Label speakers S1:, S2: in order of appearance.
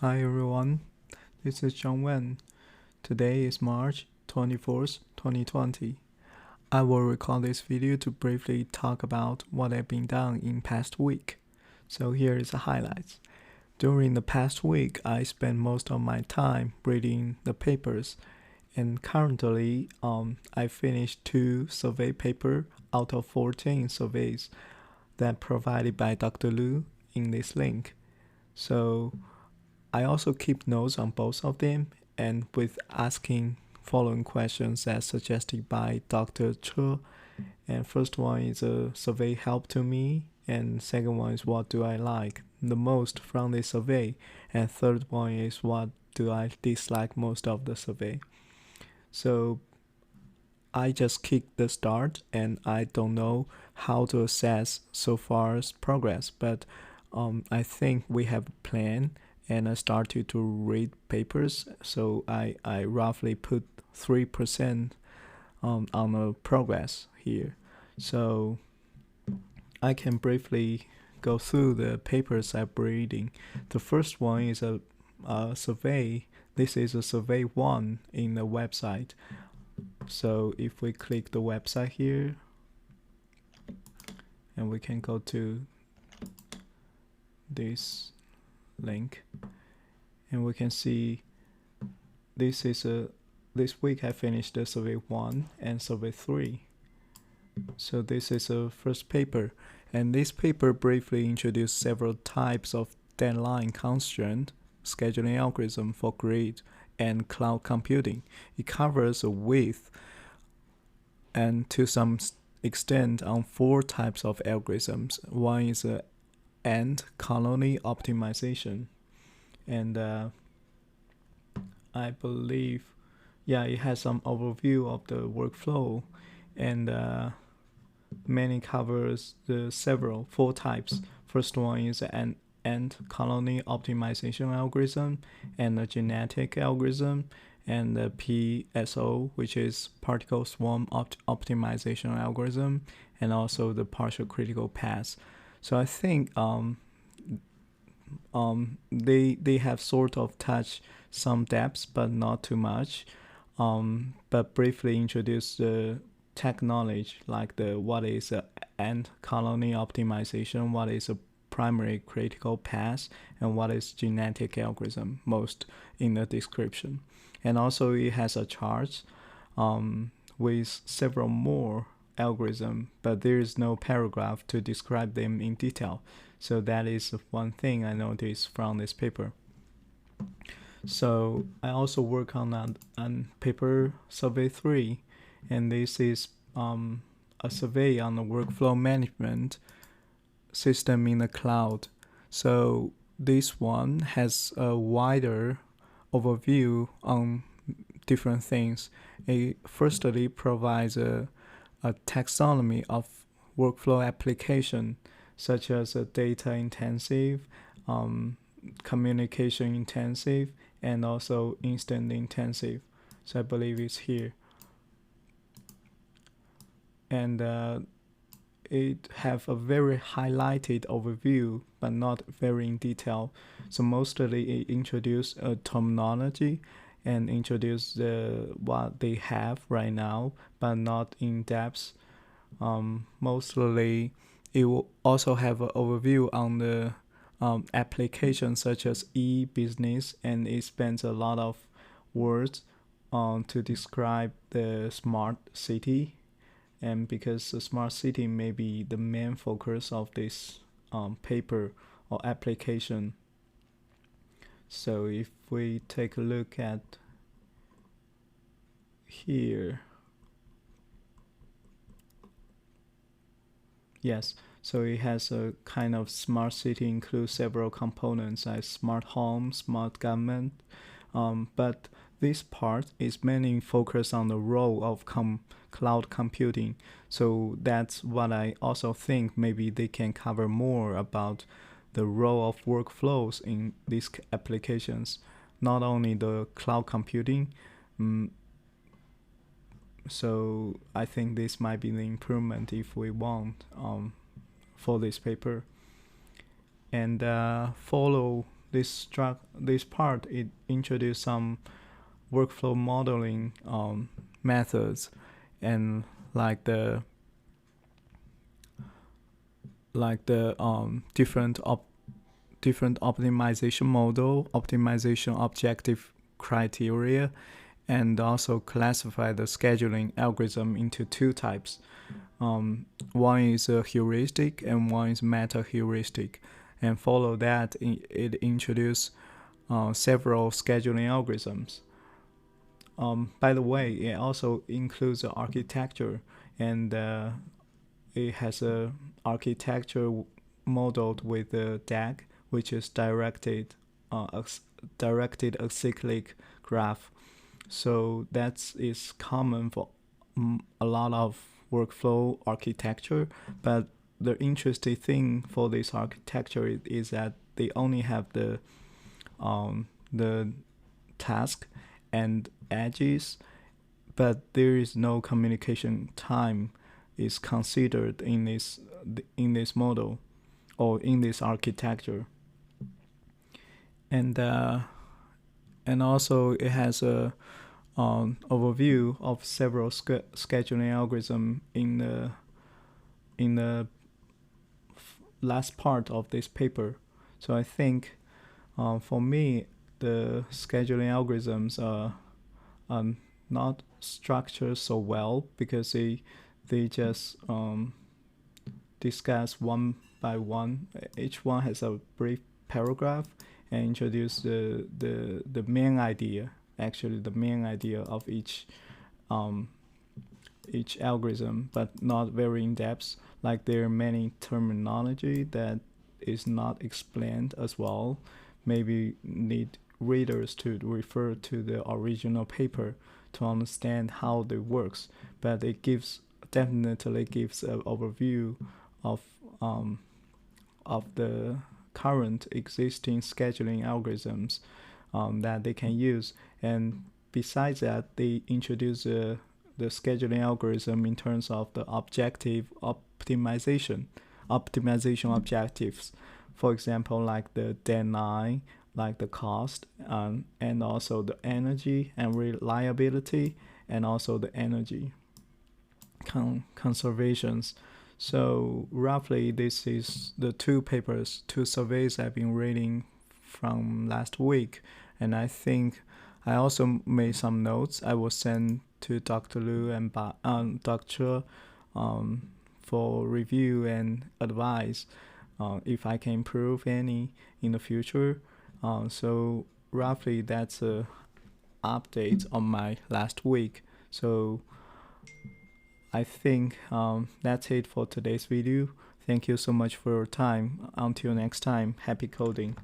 S1: Hi everyone, this is John Wen. Today is March 24th, 2020. I will record this video to briefly talk about what I've been done in past week. So here is the highlights. During the past week, I spent most of my time reading the papers, and currently I finished 2 survey papers out of 14 surveys that provided by Dr. Lu in this link. So I also keep notes on both of them and with asking following questions as suggested by Dr. Che. And first one is a survey help to me, and second one is what do I like the most from the survey, and third one is what do I dislike most of the survey. So I just kicked the start and I don't know how to assess so far's progress, but I think we have a plan and I started to read papers. So I roughly put 3% on the progress here. So I can briefly go through the papers I'm reading. The first one is a survey. This is a survey 1 in the website. So if we click the website here, and we can go to this link, and we can see this week I finished the survey 1 and survey 3. So this is a first paper, and this paper briefly introduced several types of deadline constraint scheduling algorithm for grid and cloud computing. It covers a width and to some extent on 4 types of algorithms. One is a ant colony optimization, and I believe it has some overview of the workflow, and mainly covers the 4 types. First one is an ant colony optimization algorithm, and a genetic algorithm, and the PSO, which is particle swarm optimization algorithm, and also the partial critical path. So I think they have sort of touched some depths, but not too much. But briefly introduce the tech knowledge, like what is a ant colony optimization, what is a primary critical path, and what is genetic algorithm, most in the description. And also it has a chart with several more algorithms, but there is no paragraph to describe them in detail. So that is one thing I noticed from this paper. So I also work on paper survey 3, and this is a survey on the workflow management system in the cloud. So this one has a wider overview on different things. It firstly provides a taxonomy of workflow application, such as a data intensive, communication intensive, and also instant intensive. So I believe it's here. And it have a very highlighted overview, but not very in detail. So mostly it introduced a terminology and introduce what they have right now, but not in depth. Mostly it will also have an overview on the applications such as e-business, and it spends a lot of words to describe the smart city, and because the smart city may be the main focus of this paper or application. So if we take a look at here, yes, so it has a kind of smart city, includes several components like smart home, smart government, but this part is mainly focused on the role of cloud computing. So that's what I also think maybe they can cover more about the role of workflows in these applications, not only the cloud computing. So I think this might be the improvement if we want for this paper. And follow this part it introduced some workflow modeling methods, and like the different optimization model, optimization objective criteria, and also classify the scheduling algorithm into two types. One is a heuristic and one is meta heuristic, and follow that it introduced several scheduling algorithms. By the way, it also includes the architecture, and it has a architecture modeled with a DAG, which is directed acyclic graph. So that is common for a lot of workflow architecture. But the interesting thing for this architecture is that they only have the task and edges, but there is no communication time is considered in this model or in this architecture. And also it has a overview of several scheduling algorithm in the last part of this paper. So I think for me the scheduling algorithms are not structured so well, because they just discuss one by one. Each one has a brief paragraph and introduce the main idea, actually the main idea of each algorithm, but not very in depth. Like there are many terminology that is not explained as well. Maybe need readers to refer to the original paper to understand how it works, but it definitely gives an overview of the current existing scheduling algorithms that they can use. And besides that, they introduce the scheduling algorithm in terms of the objective optimization objectives. For example, like the deadline, like the cost, and also the energy and reliability, and also the energy conservations. So roughly this is the two surveys I've been reading from last week. And I think I also made some notes I will send to Dr. Liu and Dr. For review and advice if I can improve any in the future. So roughly that's a update on my last week. So I think that's it for today's video. Thank you so much for your time. Until next time, happy coding.